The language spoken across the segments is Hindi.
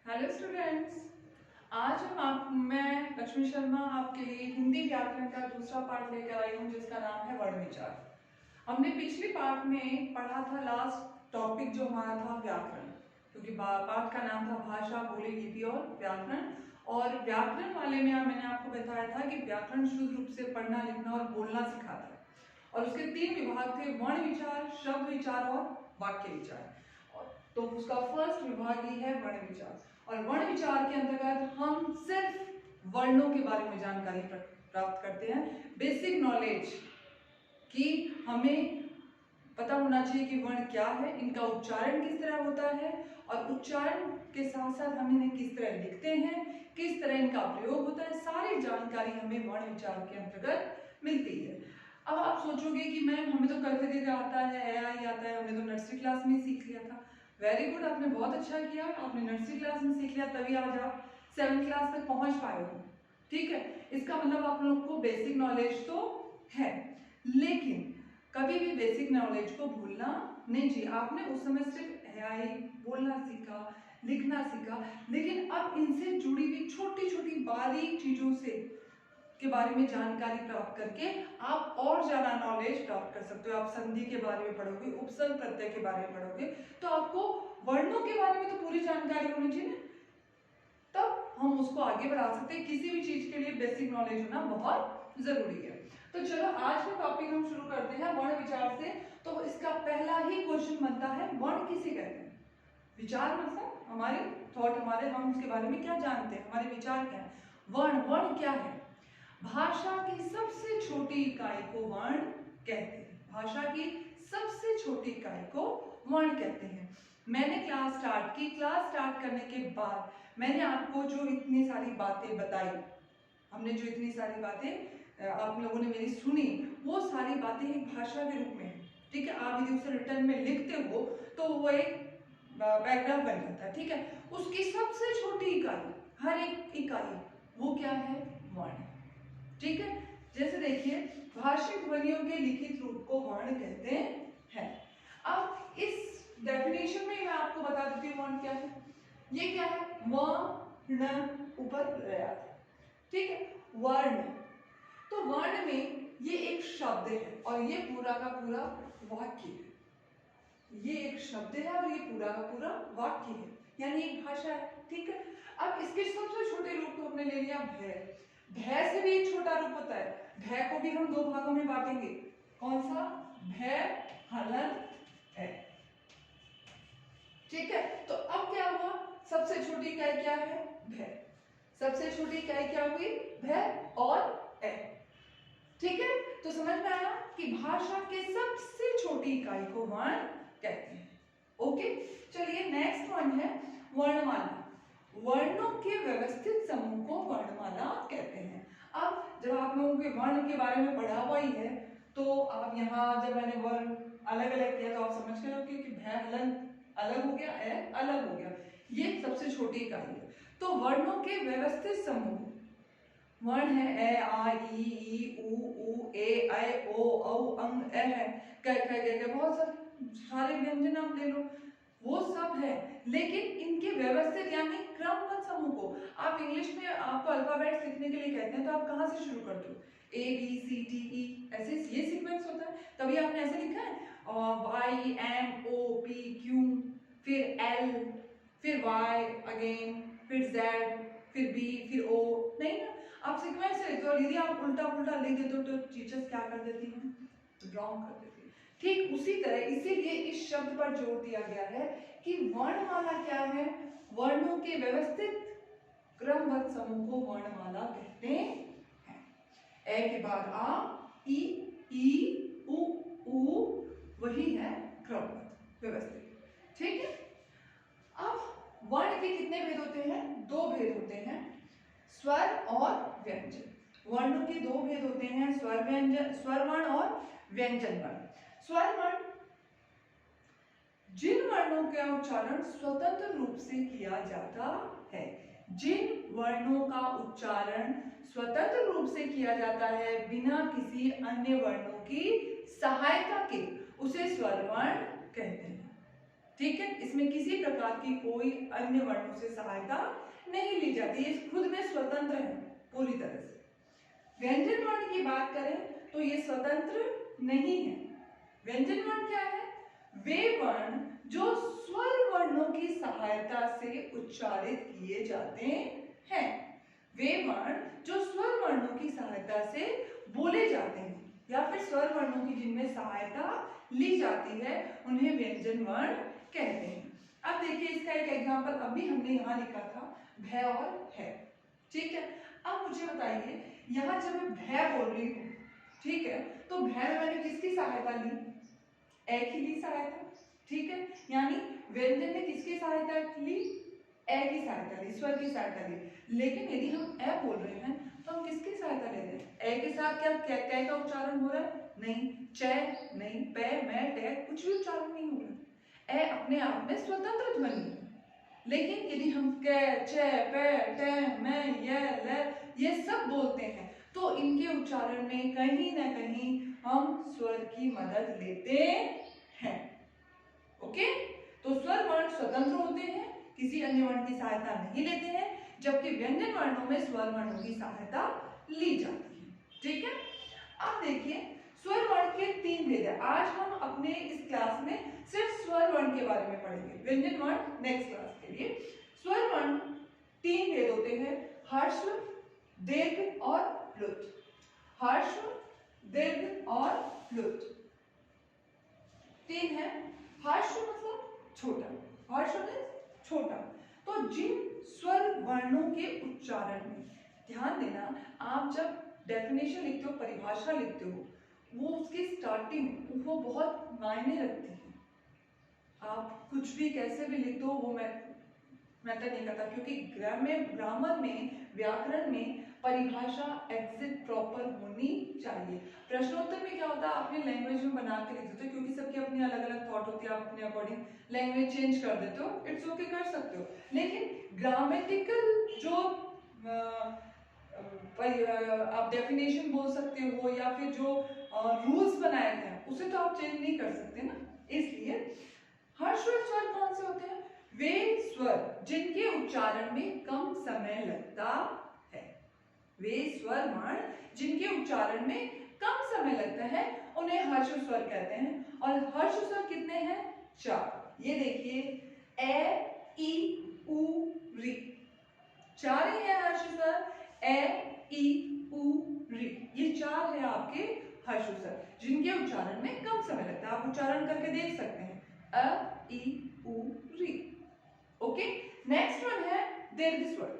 Hello students. आज मैं लक्ष्मी शर्मा आपके लिए हिंदी व्याकरण का दूसरा पार्ट लेकर आई हूँ जिसका नाम है वर्ण विचार। हमने पिछले पार्ट में पढ़ा था, लास्ट टॉपिक जो हमारा था व्याकरण, क्योंकि पार्ट का नाम था भाषा, बोली, लिपि और व्याकरण। और व्याकरण वाले में मैंने आपको बताया था कि व्याकरण शुद्ध रूप से पढ़ना, लिखना और बोलना सिखाता है। और उसके 3 विभाग थे, वर्ण विचार, शब्द विचार और वाक्य विचार। तो उसका फर्स्ट विभाग ही है वर्ण विचार। और वर्ण विचार के अंतर्गत हम सिर्फ वर्णों के बारे में जानकारी प्राप्त करते हैं, बेसिक नॉलेज कि हमें पता होना चाहिए कि वर्ण क्या है, इनका उच्चारण किस तरह होता है और उच्चारण के साथ साथ हम इन्हें किस तरह लिखते हैं, किस तरह इनका प्रयोग होता है, सारी जानकारी हमें वर्ण विचार के अंतर्गत मिलती है। अब आप सोचोगे कि मैम हमें तो करते आता है, ए आता है, हमने तो नर्सरी क्लास में सीख लिया था। वेरी गुड, आपने बहुत अच्छा किया, आपने नर्सरी क्लास में सीख लिया, तभी आज आप 7th क्लास तक पहुंच पाए हो। ठीक है, इसका मतलब आप लोगों को बेसिक नॉलेज तो है, लेकिन कभी भी बेसिक नॉलेज को भूलना नहीं चाहिए। आपने उस समय सिर्फ AI बोलना सीखा, लिखना सीखा, लेकिन अब इनसे जुड़ी हुई छोटी छोटी बारीक चीजों से के बारे में जानकारी प्राप्त करके आप और ज्यादा नॉलेज प्राप्त कर सकते हो। आप संधि के बारे में पढ़ोगे, उपसर्ग प्रत्यय के बारे में पढ़ोगे, तो आपको वर्णों के बारे में तो पूरी जानकारी होनी चाहिए, तब हम उसको आगे बढ़ा सकते हैं। किसी भी चीज के लिए बेसिक नॉलेज होना बहुत जरूरी है। तो चलो आज का टॉपिक हम शुरू करते हैं वर्ण विचार से। तो इसका पहला ही क्वेश्चन बनता है, वर्ण किसे कहते हैं? विचार मतलब हमारे थॉट, हमारे, हम उसके बारे में क्या जानते हैं, हमारे विचार क्या है। वर्ण क्या है? भाषा की सबसे छोटी इकाई को वर्ण कहते हैं। भाषा की सबसे छोटी इकाई को वर्ण कहते हैं। मैंने क्लास स्टार्ट की, क्लास स्टार्ट करने के बाद मैंने आपको जो इतनी सारी बातें बताई, हमने जो इतनी सारी बातें आप लोगों ने मेरी सुनी, वो सारी बातें एक भाषा के रूप में है। ठीक है, आप यदि उसे रिटर्न में लिखते हो तो वो एक पैराग्राफ बन जाता है। ठीक है, उसकी सबसे छोटी इकाई, हर एक इकाई, वो क्या है? वर्ण। ठीक है, जैसे देखिए, भाषिक ध्वनियों के लिखित रूप को वर्ण कहते हैं। अब इस डेफिनेशन में मैं आपको बता देती हूँ वर्ण क्या है। ये क्या है? वर्ण, ऊपर लया। ठीक है, वर्ण। तो वर्ण में ये एक शब्द है और ये पूरा का पूरा वाक्य है। ये एक शब्द है और ये पूरा का पूरा वाक्य है, यानी एक भाषा है। ठीक है, अब इसके सबसे छोटे रूप को हमने ले लिया भय। भय से भी एक छोटा रूप होता है। भय को भी हम 2 भागों में बांटेंगे। कौन सा? भय, हलन, है। ठीक है, तो अब क्या हुआ? सबसे छोटी इकाई क्या है? भय। सबसे छोटी इकाई क्या हुई? भय और ए। ठीक है, तो समझ में आया कि भाषा के सबसे छोटी इकाई को वर्ण कहते हैं। ओके, चलिए नेक्स्ट वन है वर्णमाला। वर्णों के व्यवस्थित समूह को वर्णमाला कहते हैं। अब जब आप लोगों के वर्ण के बारे में पढ़ा हुआ ही है, तो आप यहाँ जब मैंने वर्ण अलग अलग किया तो आप समझ गए होंगे कि भय, हलन अलग हो गया, ए अलग हो गया। ये सबसे छोटी इकाई है। तो वर्णों के व्यवस्थित समूह, वर्ण है ए, आ, ई, उ, ए, ऐ, ओ, औ, अंग, ए है, क, बहुत सारे व्यंजन आप ले लो, वो सब है। लेकिन इनके व्यवस्थित यानी क्रमबद्ध समूह को आप इंग्लिश में आपको अल्फाबेट्स लिखने के लिए कहते हैं, तो आप कहाँ से शुरू करते हो? A B C D E, ऐसे ये सीक्वेंस होता है। कभी आपने ऐसे लिखा है Y M O P Q, फिर L, फिर Y अगेन, फिर Z, फिर B, फिर O? नहीं ना, आप सीक्वेंस से लिखते हो। यदि आप उल्टा पुल्टा लिख देते हो तो टीचर्स क्या कर देती हैं? रॉन्ग कर देती है। ठीक उसी तरह, इसीलिए इस शब्द पर जोर दिया गया है कि वर्णमाला क्या है? वर्णों के व्यवस्थित क्रमबद्ध समूह को वर्णमाला कहते हैं। ए के बाद आ, ई, उ, वही है क्रमबद्ध, व्यवस्थित। ठीक है, अब वर्ण के कितने भेद होते हैं? 2 भेद होते हैं, स्वर और व्यंजन। वर्णों के 2 भेद होते हैं, स्वर व्यंजन, स्वर वर्ण और व्यंजन वर्ण। स्वर वर्ण जिन वर्णों का उच्चारण स्वतंत्र रूप से किया जाता है। जिन वर्णों का उच्चारण स्वतंत्र रूप से किया जाता है बिना किसी अन्य वर्णों की सहायता के, उसे स्वर वर्ण कहते हैं। ठीक है, इसमें किसी प्रकार की कोई अन्य वर्णों से सहायता नहीं ली जाती, ये खुद में स्वतंत्र है पूरी तरह से। व्यंजन वर्ण की बात करें तो ये स्वतंत्र नहीं है। व्यंजन वर्ण क्या है? वे वर्ण जो स्वर वर्णों की सहायता से उच्चारित किए जाते हैं। वे वर्ण जो स्वर वर्णों की सहायता से बोले जाते हैं या फिर स्वर वर्णों की जिनमें सहायता ली जाती है, उन्हें व्यंजन वर्ण कहते हैं। अब देखिए इसका एक एग्जांपल अभी हमने यहाँ लिखा था, भय और है। ठीक है, अब मुझे बताइए यहाँ जब मैं भय बोल रही हूँ, ठीक है, तो भय में मैंने किसकी सहायता ली? ए की ली सहायता। ठीक है, यानी व्यंजन ने किसकी सहायता ली? ए की सहायता ली, स्वर की सहायता ली। लेकिन यदि हम ए बोल रहे हैं तो हम किसकी सहायता ले रहे हैं? ए के साथ क्या कै का उच्चारण हो रहा है? नहीं। च नहीं, पे मैं टे कुछ भी उच्चारण नहीं हो रहा है। ए अपने आप में स्वतंत्र ध्वनि है। लेकिन यदि हम कै च पे टे मैं ये ले ये सब बोलते हैं तो इनके उच्चारण में कहीं ना कहीं हम स्वर की मदद लेते हैं। ओके, तो स्वर वर्ण स्वतंत्र होते हैं, किसी अन्य वर्ण की सहायता नहीं लेते हैं, जबकि व्यंजन वर्णों में स्वर वर्णों की सहायता ली जाती है। ठीक है, अब देखिए स्वर वर्ण के 3 भेद है। आज हम अपने इस क्लास में सिर्फ स्वर वर्ण के बारे में पढ़ेंगे, व्यंजन वर्ण नेक्स्ट क्लास के लिए। स्वर वर्ण 3 भेद होते हैं, ह्रस्व, दीर्घ और प्लुत। ह्रस्व, दीर्घ और प्लुत 3 है। ह्रस्व मतलब छोटा, ह्रस्व मतलब छोटा। तो जिन स्वर वर्णों के उच्चारण में, ध्यान देना, आप जब डेफिनेशन लिखते हो, परिभाषा लिखते हो, वो उसकी स्टार्टिंग वो बहुत मायने रखती है। आप कुछ भी कैसे भी लिख दो वो मैटर नहीं करता, क्योंकि ग्रामर में, व्याकरण में परिभाषा एग्जिट प्रॉपर होनी चाहिए। प्रश्नोत्तर में क्या होता है, अपनी लैंग्वेज में बना के लिख देते हो, क्योंकि सबकी अपनी अलग अलग थॉट होती है, आप अपने अकॉर्डिंग लैंग्वेज चेंज कर देते हो, इट्स ओके, कर सकते हो। लेकिन ग्रामेटिकल जो आप डेफिनेशन बोल सकते हो या फिर जो रूल्स बनाए गए हैं उसे तो आप चेंज नहीं कर सकते ना। इसलिए ह्रस्व स्वर कौन से होते हैं? वे स्वर जिनके उच्चारण में कम समय लगता है। वे स्वर वर्ण जिनके उच्चारण में कम समय लगता है उन्हें ह्रस्व स्वर कहते हैं। और ह्रस्व स्वर कितने हैं? 4। ये देखिए, ए, ई, उ, री, 4 ही है ह्रस्व स्वर। ए, ई, उ, री, ये 4 है आपके ह्रस्व स्वर जिनके उच्चारण में कम समय लगता है। आप उच्चारण करके देख सकते हैं, अ, ई, उ, री। ओके, नेक्स्ट वन है दीर्घ स्वर।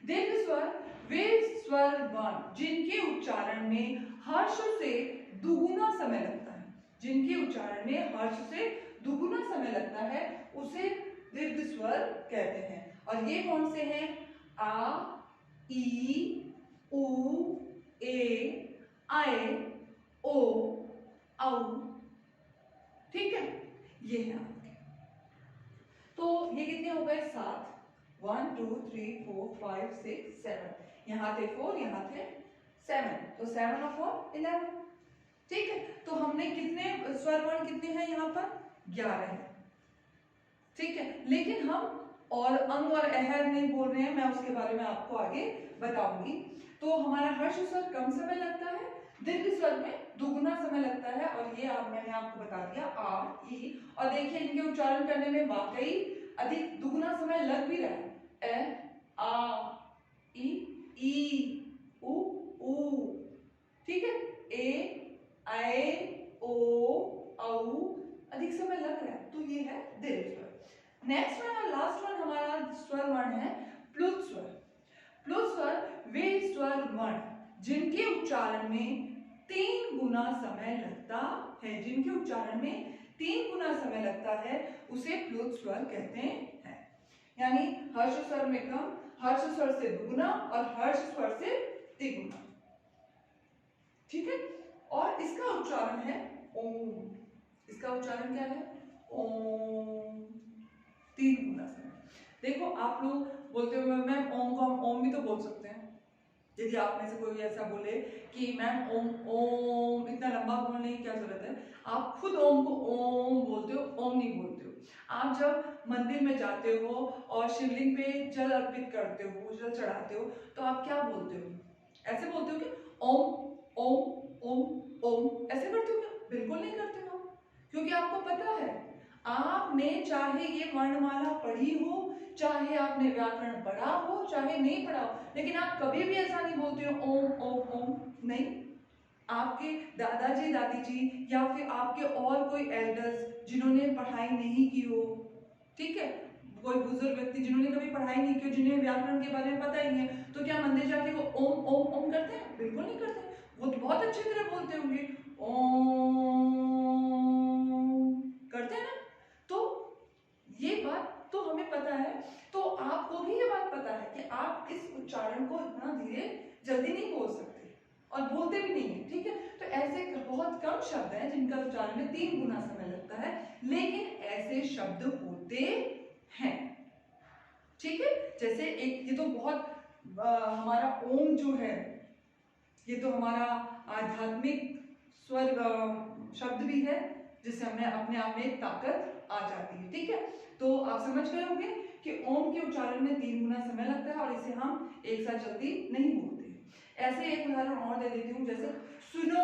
दीर्घ स्वर वे स्वर वर्ण जिनके उच्चारण में हर्ष से दुगुना समय लगता है, जिनके उच्चारण में हर्ष से दुगुना समय लगता है उसे दीर्घ स्वर कहते हैं। और ये कौन से हैं? आ, ई, उ, ए, आए, ओ, औ। ठीक है, ये है आपके। तो ये कितने हो गए? 7। 1 2 3 4 5 6 7, यहाँ थे 4, यहाँ थे 7, तो 7 और 4 11। ठीक है, तो हमने कितने स्वर वर्ण कितने हैं यहाँ पर? 11 है। ठीक है, लेकिन हम और अंग और अहर नहीं बोल रहे हैं, मैं उसके बारे में आपको आगे बताऊंगी। तो हमारा हर्ष स्वर कम समय लगता है, दीर्घ स्वर में दुगुना समय लगता है, और ये मैंने आपको बता दिया, आ, ई। और देखिए इनके उच्चारण करने में वाकई अधिक दुगुना समय लग भी रहा है। ए, आ, ई, उ, ऊ। ठीक है, ए, आए, ओ, औ, अधिक समय लग रहा है, तो ये है दीर्घ स्वर। नेक्स्ट वन और लास्ट वन हमारा स्वर वर्ण है प्लुत स्वर। प्लुत स्वर वे स्वर वर्ण जिनके उच्चारण में 3 गुना समय लगता है, जिनके उच्चारण में 3 गुना समय लगता है उसे प्लुत स्वर कहते हैं। यानी हर्ष स्वर में कम, हर्ष स्वर से दुगुना और हर्ष स्वर से तिगुना। ठीक है, और इसका उच्चारण है ओम। इसका उच्चारण क्या है? ओम, 3 गुना समय। देखो आप लोग बोलते हो मैम ओम को हम ओम भी तो बोल सकते हैं। यदि आप में से कोई ऐसा बोले कि मैम ओम ओम इतना लंबा बोलने की क्या जरूरत है, आप खुद ओम को ओम बोलते हो, ओम नहीं बोलते हो। आप जब मंदिर में जाते हो और शिवलिंग पे जल अर्पित करते हो, जल चढ़ाते हो, तो आप क्या बोलते हो? ऐसे बोलते हो कि ओम ओम ओम ओम, ऐसे करते हो क्या? बिल्कुल नहीं करते हो, क्योंकि आपको पता है आपने चाहे ये वर्णमाला पढ़ी हो, चाहे आपने व्याकरण पढ़ा हो, चाहे नहीं पढ़ा हो, लेकिन आप कभी भी ऐसा नहीं बोलते हो ओम ओम ओम। नहीं, आपके दादाजी दादी जी या फिर आपके और कोई एल्डर्स जिन्होंने पढ़ाई नहीं की हो, ठीक है, कोई बुजुर्ग व्यक्ति जिन्होंने कभी पढ़ाई नहीं की हो, जिन्हें व्याकरण के बारे में पता ही नहीं है, तो क्या मंदिर जाके वो ओम ओम ओम करते हैं? बिल्कुल नहीं करते। वो तो बहुत अच्छी तरह बोलते होंगे ओम, करते हैं ना। तो ये बात तो हमें पता है, तो आपको भी ये बात पता है कि आप इस उच्चारण को इतना धीरे जल्दी नहीं बोल सकते और बोलते भी नहीं है, ठीक है। तो ऐसे बहुत कम शब्द हैं जिनका उच्चारण में 3 गुना समय लगता है, लेकिन ऐसे शब्द होते हैं, ठीक है। जैसे एक ये तो बहुत हमारा ओम जो है, ये तो हमारा आध्यात्मिक स्वर शब्द भी है, जिससे हमें अपने आप में एक ताकत आ जाती है, ठीक है। तो आप समझ गए होंगे कि ओम के उच्चारण में 3 गुना समय लगता है और इसे हम एक साथ जल्दी नहीं बोलते। ऐसे एक उदाहरण और दे देती हूँ, जैसे सुनो,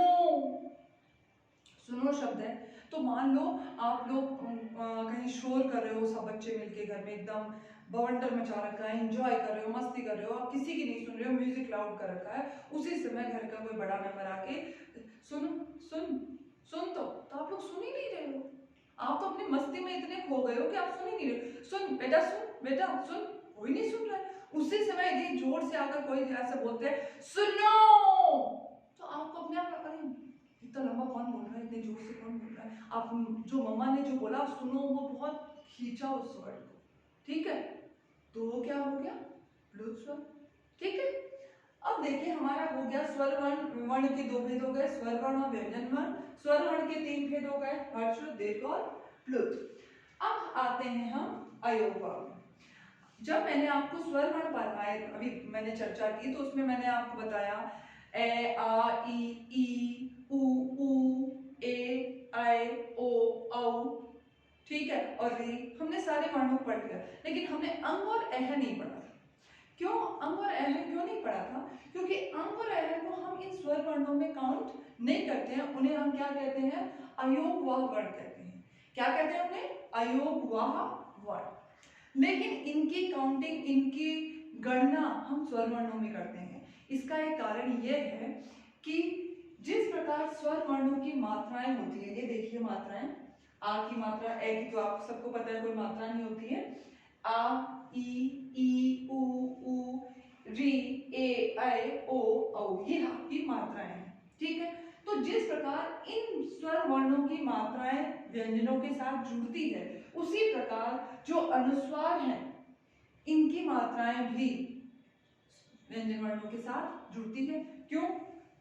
सुनो शब्द है, तो मान लो आप लोग कहीं शोर कर रहे हो, सब बच्चे मिलके घर में एकदम बवंडर मचा रखा है, एंजॉय कर रहे हो, मस्ती कर रहे हो, आप किसी की नहीं सुन रहे हो, म्यूजिक लाउड कर रखा है, उसी समय घर का कोई बड़ा मेंबर आके सुन सुन सुन, तो आप लोग सुन ही नहीं रहे हो, आप तो अपनी मस्ती में इतने खो गए हो कि आप सुन ही नहीं रहे हो। सुन बेटा सुन, कोई नहीं सुन रहा है। उसी समय यदि जोर से आकर कोई ऐसे बोलते हैं सुनो, तो आपको अपने आप लगता है इतना लंबा कौन बोल रहा है, इतने जोर से कौन बोल रहा है। आप जो मम्मा ने जो बोला सुनो, वो बहुत खींचा उस वर्ड को, ठीक है, तो वो क्या हो गया? प्लुत स्वर, ठीक है। अब देखिए हमारा हो गया स्वर वर्ण, वर्ण के 2 भेद हो गए, स्वर वर्ण और व्यंजन वर्ण। स्वर वर्ण के 3 भेद हो गए, हर्ष, दीर्घ और प्लुत। अब आते हैं हम अयोग वर्ण। जब मैंने आपको स्वर वर्ण पढ़ाए, अभी मैंने चर्चा की, तो उसमें मैंने आपको बताया ए आ ई उ ए ऐ ओ औ, ठीक है, और री, हमने सारे वर्णों को पढ़ लिया, लेकिन हमने अंग और अह नहीं पढ़ा था। क्यों अंग और अह क्यों नहीं पढ़ा था? क्योंकि अंग और अह को हम इन स्वर वर्णों में काउंट नहीं करते हैं, उन्हें हम क्या कहते हैं? अयोगवाह वर्ण कहते हैं। क्या कहते हैं उन्हें? अयोगवाह वर्ण। लेकिन इनकी काउंटिंग, इनकी गणना हम स्वर वर्णों में करते हैं। इसका एक कारण यह है कि जिस प्रकार स्वर वर्णों की मात्राएं होती है, ये देखिए मात्राएं, आ की मात्रा, ए की तो आप सबको पता है कोई मात्रा नहीं होती है, आ ई उ री ए ऐ ओ औ, ये आपकी मात्राएं हैं, ठीक है। तो जिस प्रकार इन स्वर वर्णों की मात्राएं व्यंजनों के साथ जुड़ती है, उसी प्रकार जो अनुस्वार हैं इनकी मात्राएं भी व्यंजन वर्णों के साथ जुड़ती है। क्यों?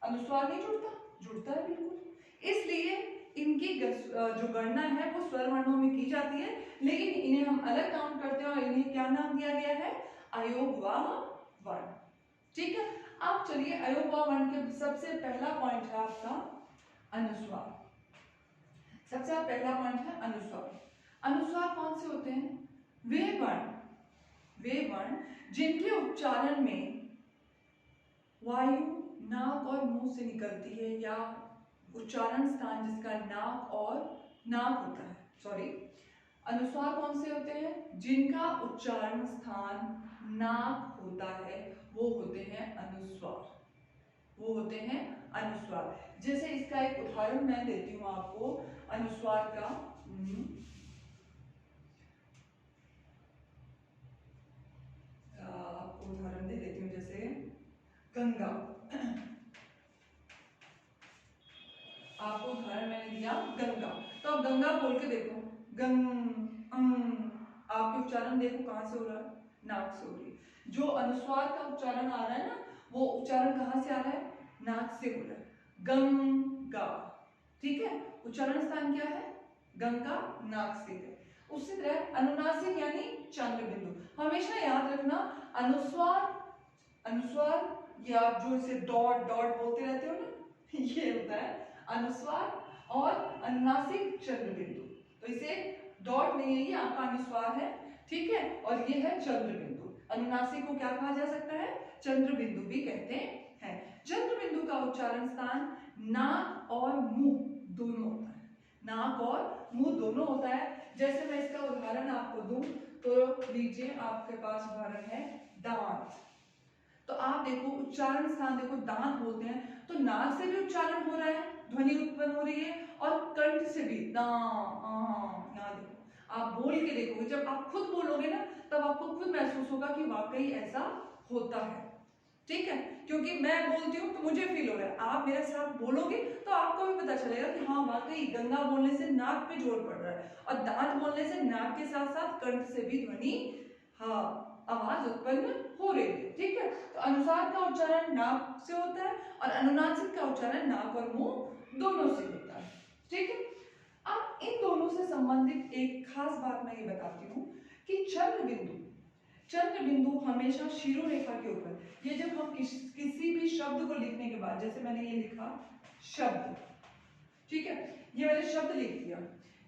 अनुस्वार नहीं जुड़ता? जुड़ता है बिल्कुल। इसलिए इनकी जो गणना है वो स्वर वर्णों में की जाती है, लेकिन इन्हें हम अलग काउंट करते हैं और इन्हें क्या नाम दिया गया है? अयोगवाह वर्ण, ठीक है। अब चलिए अयोगवाह वर्ण के सबसे पहला पॉइंट है आपका अनुस्वार। सबसे पहला पॉइंट है अनुस्वार। अनुस्वार कौन से होते हैं? वे वर्ण जिनके उच्चारण में वायु नाक और मुंह से निकलती है, या उच्चारण स्थान जिसका नाक होता है, सॉरी, अनुस्वार कौन से होते हैं? जिनका उच्चारण स्थान नाक होता है, वो होते हैं अनुस्वार, वो होते हैं अनुस्वार। जैसे इसका एक उदाहरण मैं देती हूँ आपको अनुस्वार का। आपको उदाहरण दे देती हूँ, जैसे गंगा, आपको उदाहरण मैंने दिया गंगा, तो आप गंगा बोल के देखो, आपके उच्चारण देखो कहाँ से हो रहा है? नाक से हो रही है। जो अनुस्वार का उच्चारण आ रहा है ना, वो उच्चारण कहाँ से आ रहा है? नाक से हो रहा है, गंगा, ठीक है। उच्चारण स्थान क्या है? गंगा, नाक से है। उसी तरह अनुनासिक यानी चंद्र बिंदु, हमेशा याद रखना अनुस्वार या जो इसे डॉट डॉट बोलते रहते हो ना, ये होता है अनुस्वार, और अनुनासिक चंद्र बिंदु, तो इसे डॉट नहीं है, ये आपका अनुस्वार है, ठीक है। और ये है चंद्र बिंदु। अनुनासिक को क्या कहा जा सकता है? चंद्र बिंदु भी कहते हैं। चंद्र बिंदु का उच्चारण स्थान नाक और मुंह दोनों होता है। नाक और मुंह दोनों होता है। जैसे मैं इसका उदाहरण आपको दूं तो लीजिए, आपके पास उदाहरण है दांत। तो आप देखो उच्चारण स्थान देखो, दांत बोलते हैं तो नाक से भी उच्चारण हो रहा है, ध्वनि उत्पन्न हो रही है, और कंठ से भी दा यहाँ देखो, आप बोल के देखोगे, जब आप खुद बोलोगे ना तब आपको खुद महसूस होगा कि वाकई ऐसा होता है, ठीक है। क्योंकि मैं बोलती हूँ तो मुझे फील हो रहा है, आप मेरे साथ बोलोगे तो आपको भी पता चलेगा कि हाँ वाकई गंगा बोलने से नाक पे जोर पड़ रहा है, और दांत बोलने से नाक के साथ साथ कंठ से भी ध्वनि, हाँ, आवाज उत्पन्न हो रही है, ठीक है। तो अनुस्वार का उच्चारण नाक से होता है और अनुनासिक का उच्चारण नाक और मुंह दोनों से होता है, ठीक है। अब इन दोनों से संबंधित एक खास बात मैं ये बताती हूँ कि चंद्र बिंदु हमेशा शिरोरेखा के ऊपर, ये जब हम किसी भी शब्द को लिखने के बाद, जैसे मैंने ये लिखा शब्द, ठीक है, ये मैंने शब्द लिख दिया,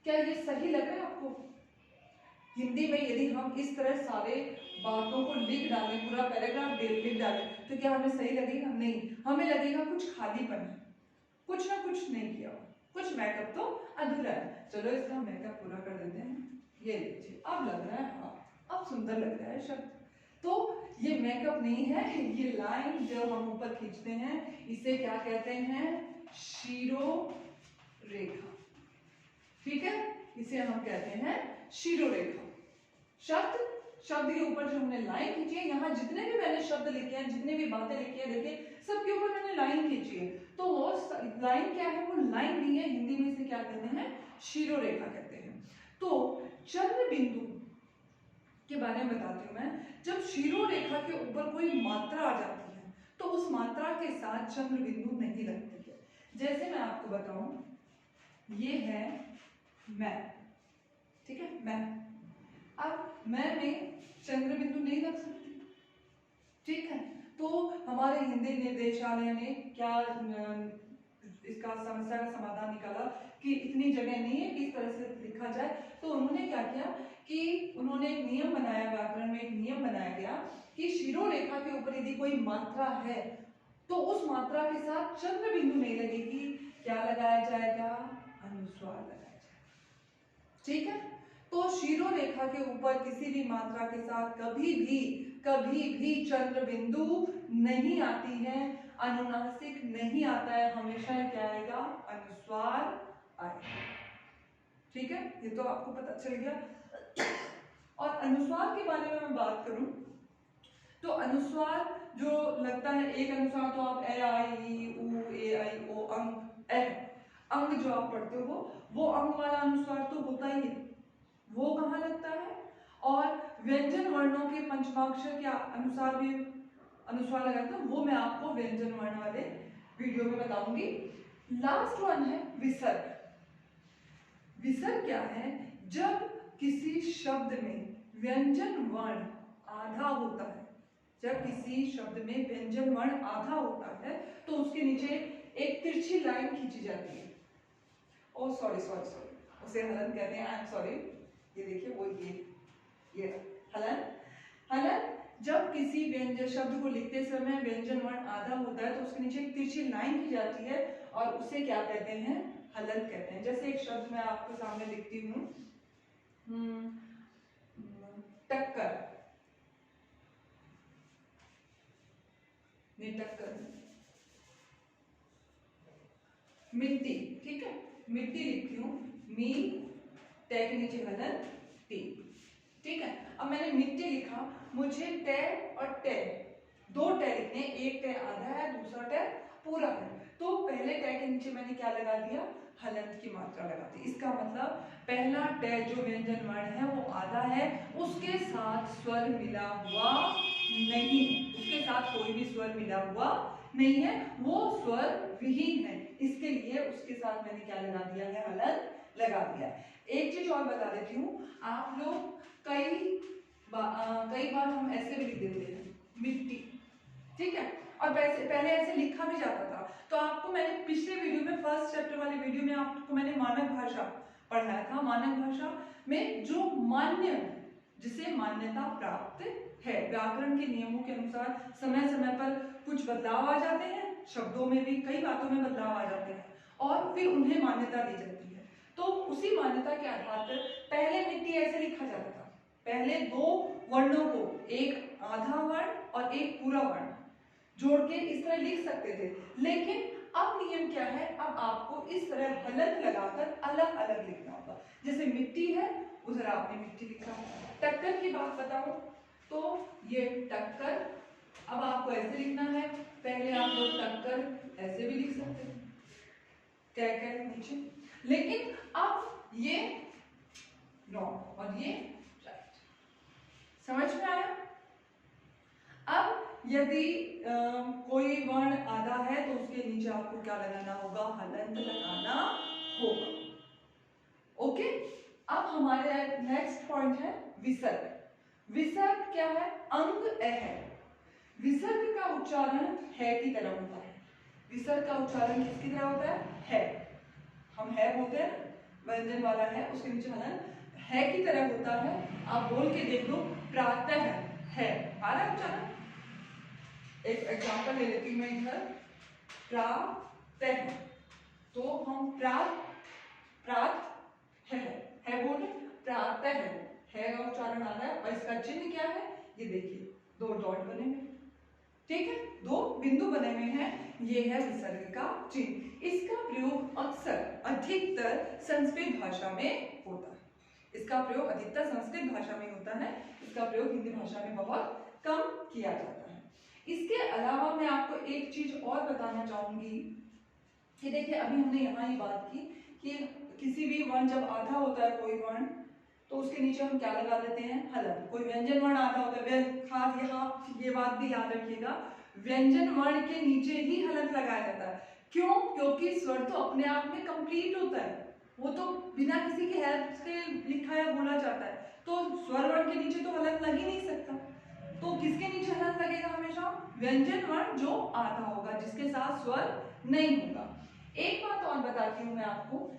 क्या ये सही लग रहा है आपको? हिंदी में यदि हम इस तरह सारे बातों को लिख डालें, पूरा पैराग्राफ लिख डालें, तो क्या हमें सही लगेगा? नहीं, हमें लगेगा कुछ खालीपन है, कुछ ना कुछ नहीं किया, कुछ मेकअप तो अधूरा है। चलो इसका मेकअप पूरा कर देते हैं। ये लीजिए, अब लग रहा है, हाँ अब सुंदर लग रहा है शब्द। तो ये मेकअप नहीं है, ये लाइन जो हम ऊपर खींचते हैं इसे क्या कहते हैं? शिरोरेखा, ठीक है, इसे हम कहते हैं शिरोरेखा। शब्द के ऊपर जो हमने लाइन खींची है, यहाँ जितने भी मैंने शब्द लिखे हैं, जितने भी बातें लिखी है, देखिए सबके ऊपर मैंने लाइन खींची है। तो वो लाइन क्या है? वो लाइन नहीं है, हिंदी में इसे क्या कहते हैं? शिरोरेखा कहते हैं। तो चंद्र बिंदु के बारे में बताती हूँ मैं। जब शिरोरेखा के ऊपर कोई मात्रा आ जाती है तो उस मात्रा के साथ चंद्र बिंदु नहीं लगती है। जैसे मैं आपको बताऊं, ये है मैं, ठीक है, मैं। अब मैं में चंद्र बिंदु नहीं लग सकती, ठीक है। तो हमारे हिंदी निर्देशालय ने क्या इसका समस्या का समाधान निकाला कि इतनी जगह नहीं है कि इस तरह से लिखा जाए। तो उन्होंने क्या किया कि उन्होंने एक नियम बनाया, व्याकरण में एक नियम बनाया गया कि शिरोरेखा के ऊपर यदि कोई मात्रा है तो उस मात्रा के साथ चंद्र बिंदु नहीं लगेगी। क्या लगाया जाएगा? अनुस्वार लगाया जाएगा, ठीक है। तो शिरोरेखा के ऊपर किसी भी मात्रा के साथ कभी भी चंद्र बिंदु नहीं आती है, अनुनासिक नहीं आता है, हमेशा क्या आएगा? अनुस्वार आएगा, ठीक है। ये तो आपको पता चल गया। और अनुस्वार के बारे में मैं बात करूं तो अनुस्वार जो लगता है, एक अनुस्वार तो आप ए आई ऊ ए आई ओ अंग जो आप पढ़ते हो वो अंग वाला अनुस्वार तो होता ही है, वो कहाँ लगता है। और व्यंजन वर्णों के पंचमाक्षर के अनुसार भी अनुस्वार लगाते हैं, वो मैं आपको व्यंजन वर्ण वाले वीडियो में बताऊंगी। लास्ट वन है विसर्ग। विसर्ग क्या है? जब किसी शब्द में व्यंजन वर्ण आधा होता है, जब किसी शब्द में व्यंजन वर्ण आधा होता है तो उसके नीचे एक तिरछी लाइन खींची जाती है। ओ सॉरी, उसे हलन कहते हैं, आई एम सॉरी। ये देखिए, वो ये हलन। जब किसी व्यंजन शब्द को लिखते समय व्यंजन वर्ण आधा होता है तो उसके नीचे एक तिरछी लाइन की जाती है और उसे क्या कहते हैं? हलन कहते हैं। जैसे एक शब्द मैं आपके सामने लिखती हूँ, टक्कर, टक्कर, मिट्टी, ठीक है, मिट्टी लिखती हूँ, मी टे के नीचे हलन टी, ठीक है। अब मैंने मिट्टी लिखा, मुझे टे और टे दो टे लिखने, एक टे आधा है, दूसरा टे पूरा है। तो पहले टे के नीचे मैंने क्या लगा दिया? हलंत की मात्रा लगा दी। इसका मतलब पहला टे जो व्यंजन वर्ण है वो आधा है, उसके साथ स्वर मिला हुआ नहीं है, उसके साथ कोई भी स्वर मिला हुआ नहीं है, वो स्वर विहीन है। इसके लिए उसके साथ मैंने क्या लगा दिया है? हलंत लगा दिया। एक चीज और बता देती हूँ, आप लोग कई बार हम ऐसे भी लिख देते हैं मिट्टी, ठीक है, और पहले ऐसे लिखा भी जाता था। तो आपको मैंने पिछले वीडियो में, फर्स्ट चैप्टर वाले वीडियो में आपको मैंने मानक भाषा पढ़ाया था मानक भाषा में, जो मान्य है, जिसे मान्यता प्राप्त है। व्याकरण के नियमों के अनुसार समय समय पर कुछ बदलाव आ जाते हैं, शब्दों में भी कई बातों में बदलाव आ जाते हैं और फिर उन्हें मान्यता दी जाती है। तो उसी मान्यता के आधार पर पहले मिट्टी ऐसे लिखा जाता था, पहले दो वर्णों को, एक आधा वर्ण और एक पूरा वर्ण जोड़ के इस तरह लिख सकते थे। लेकिन अब नियम क्या है, अब आपको इस तरह हलंत लगाकर अलग अलग लिखना होगा। जैसे मिट्टी है, उधर आपने मिट्टी लिखा। टक्कर की बात बताओ तो ये टक्कर, अब आपको ऐसे लिखना है, पहले आप लोग टक्कर ऐसे भी लिख सकते हैं, कह नीचे, लेकिन अब ये रॉन्ग और ये राइट। समझ में आया? अब यदि कोई वर्ण आधा है तो उसके नीचे आपको क्या लगाना होगा, हलंत लगाना होगा। ओके, अब हमारे नेक्स्ट पॉइंट है विसर्ग। विसर्ग क्या है? अंग ए है। विसर्ग का उच्चारण है की तरह होता है। विसर्ग का उच्चारण किसकी तरह होता है? हम है बोलते हैं, व्यंजन वाला है, उसके नीचे हलंत है की तरह होता है। आप बोल के देख लो, प्रातः है, आ रहा है उच्चारण? एक एग्जांपल ले लेती हूँ मैं इधर, प्रातः, तो हम प्रात है बोल रहे, प्रातः है का उच्चारण आ रहा है और इसका चिन्ह क्या है, ये देखिए, दो डॉट बने हुए, ठीक है, दो बिंदु बने हुए हैं, ये है विसर्ग का चिन्ह। इसका प्रयोग अक्सर अधिकतर संस्कृत भाषा में होता है। इसका प्रयोग अधिकतर संस्कृत भाषा में होता है, इसका प्रयोग हिंदी भाषा में बहुत कम किया जाता है। इसके अलावा मैं आपको एक चीज और बताना चाहूंगी कि देखिए, अभी हमने यहाँ ही बात की कि किसी भी वर्ण जब आधा होता है, कोई वर्ण, तो उसके नीचे हम क्या लगा देते हैं, हलंत। कोई व्यंजन वर्ण आधा होता है, खास यहाँ ये बात भी याद रखिएगा, व्यंजन वर्ण के नीचे ही हलंत लगाया जाता है। क्यों? क्योंकि स्वर तो अपने आप में कंप्लीट होता है, वो तो बिना किसी की हेल्प से लिखा या बोला जाता है, तो स्वर वर्ण के नीचे तो हलंत लग ही नहीं सकता। तो किसके नीचे हलंत लगेगा? हमेशा व्यंजन वर्ण जो आधा होगा, जिसके साथ स्वर नहीं होगा। एक बात और बताती हूँ मैं आपको,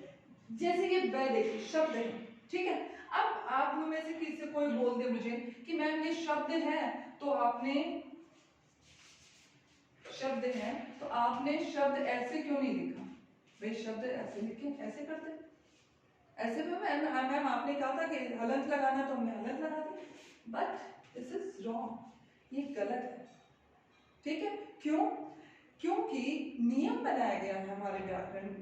जैसे ये देखिए शब्द है, ठीक है, अब आप में से किसी से कोई बोल दे मुझे कि मैम ये शब्द है, तो आपने शब्द है तो आपने शब्द ऐसे क्यों नहीं लिखा? भाई शब्द ऐसे लिखे, ऐसे करते, ऐसे में मैम आपने कहा था कि हलंत लगाना, तो हमने हलंत लगा दी, बट दिस इज रॉन्ग, ये गलत है, ठीक है। क्यों? क्योंकि नियम बनाया गया है हमारे व्याकरण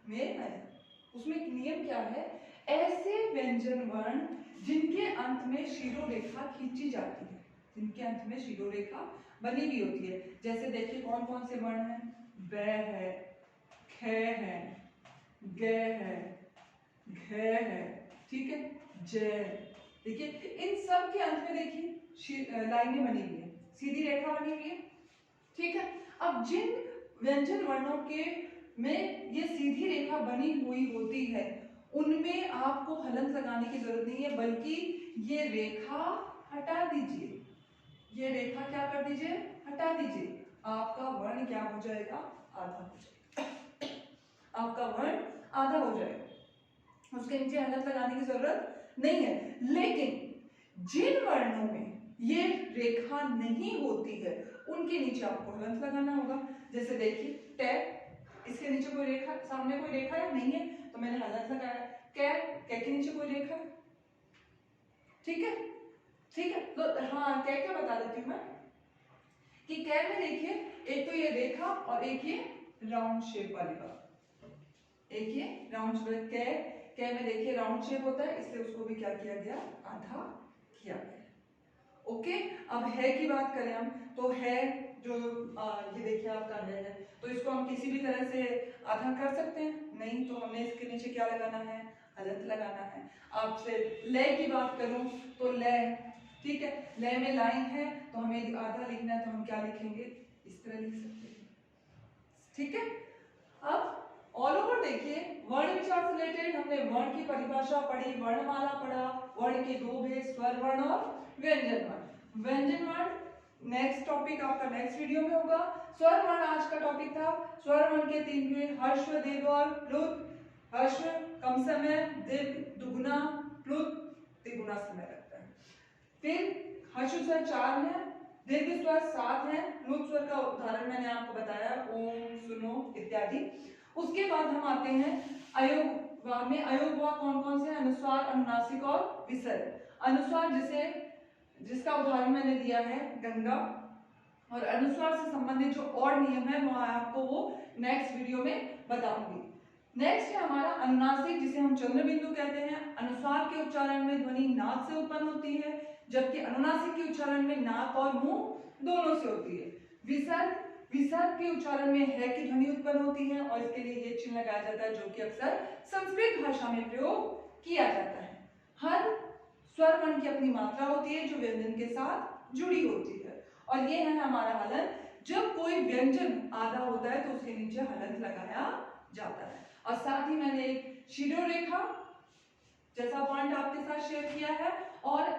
में, उसमें एक नियम क्या है, ऐसे व्यंजन वर्ण जिनके अंत में शिरोरेखा खींची जाती है, जिनके अंत में शिरोरेखा बनी हुई होती है, जैसे देखिए कौन कौन से वर्ण हैं, ब है, ख है, ग है, घ है, ठीक है, ज, देखिए इन सब के अंत में देखिए लाइनें बनी हुई है, सीधी रेखा बनी हुई है, ठीक है। अब जिन व्यंजन वर्णों के में ये सीधी रेखा बनी हुई होती है, उनमें आपको हलंत लगाने की जरूरत नहीं है, बल्कि ये रेखा हटा दीजिए, ये रेखा क्या कर दीजिए, हटा दीजिए, आपका वर्ण क्या हो जाएगा, आधा हो जाएगा, आपका वर्ण आधा हो जाएगा, उसके नीचे हलंत लगाने की जरूरत नहीं है। लेकिन जिन वर्णों में ये रेखा नहीं होती है, उनके नीचे आपको हलंत लगाना होगा। जैसे देखिए टे, इसके नीचे कोई रेखा, सामने कोई रेखा है नहीं है, तो मैंने हलंत लगाया। कै के नीचे कोई रेखा, ठीक है, ठीक है, तो हाँ कै क्या बता देती हूँ मैं कि कै में देखिए एक तो ये रेखा और एक ये राउंड शेप वाली बात, एक ये राउंड शेप, कै में देखिए राउंड शेप होता है, इसलिए उसको भी क्या किया गया, आधा किया गया। ओके, अब है की बात करें हम, तो है जो ये देखिए आपका है, तो इसको हम किसी भी तरह से आधा कर सकते हैं, नहीं, तो हमने इसके नीचे क्या लगाना है, हलंत लगाना है। आपसे लय की बात करूं तो लय, ठीक है, लय में लाइन है तो हमें आधा लिखना है, तो हम क्या लिखेंगे, इस तरह लिख सकते हैं, ठीक है। अब ऑल ओवर देखिए, वर्ण विचार से रिलेटेड हमने वर्ण की परिभाषा पढ़ी, वर्णमाला पढ़ा, वर्ण के दो भेद, स्वर वर्ण और व्यंजन वर्ण। व्यंजन वर्ण नेक्स्ट टॉपिक आपका नेक्स्ट वीडियो में होगा। स्वर वर्ण आज का टॉपिक था। स्वर वर्ण के तीन भेद, ह्रस्व, दीर्घ और प्लुत। हर्ष कम समय, दीर्घ दुगुना, प्लुत तिगुना समय लगता है। फिर हर्ष स्वर 4 है, दीर्घ स्वर 7 है, प्लुत स्वर का उदाहरण मैंने आपको बताया, ओम, सुनो इत्यादि। उसके बाद हम आते हैं अयोग वा में। अयोग वा कौन कौन से? अनुस्वार, अनुनासिक और विसर्ग। अनुस्वार जिसका उदाहरण मैंने दिया है गंगा, और अनुस्वार से संबंधित जो और नियम है वो आपको वो नेक्स्ट वीडियो में बताऊंगी। नेक्स्ट है हमारा अनुनासिक, जिसे हम चंद्र बिंदु कहते हैं। अनुस्वार के उच्चारण में ध्वनि नाक से उत्पन्न होती है, जबकि अनुनासिक के उच्चारण में नाक और मुंह दोनों से होती है। विसर्ग के उच्चारण में है की ध्वनि उत्पन्न होती है, और इसके लिए ये चिन्ह लगाया जाता है जो कि अक्सर संस्कृत भाषा में प्रयोग किया जाता है। हर स्वर वर्ण की अपनी मात्रा होती है जो व्यंजन के साथ जुड़ी होती है, और ये है हमारा हलंत। जब कोई व्यंजन आधा होता है तो उसके नीचे हलंत लगाया जाता है। और साथ ही मैंने एक शिरोरेखा जैसा पॉइंट आपके साथ शेयर किया है, और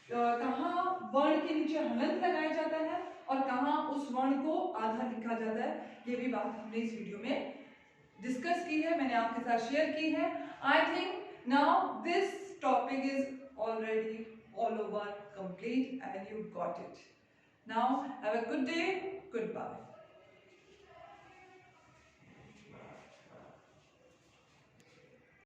कहाँ वर्ण के नीचे हलंत लगाया जाता है और कहाँ उस वर्ण को आधा लिखा जाता है, ये भी बात हमने इस वीडियो में डिस्कस की है, मैंने आपके साथ शेयर की है। I think now this topic is already all over complete and you got it. Now have a good day. Goodbye.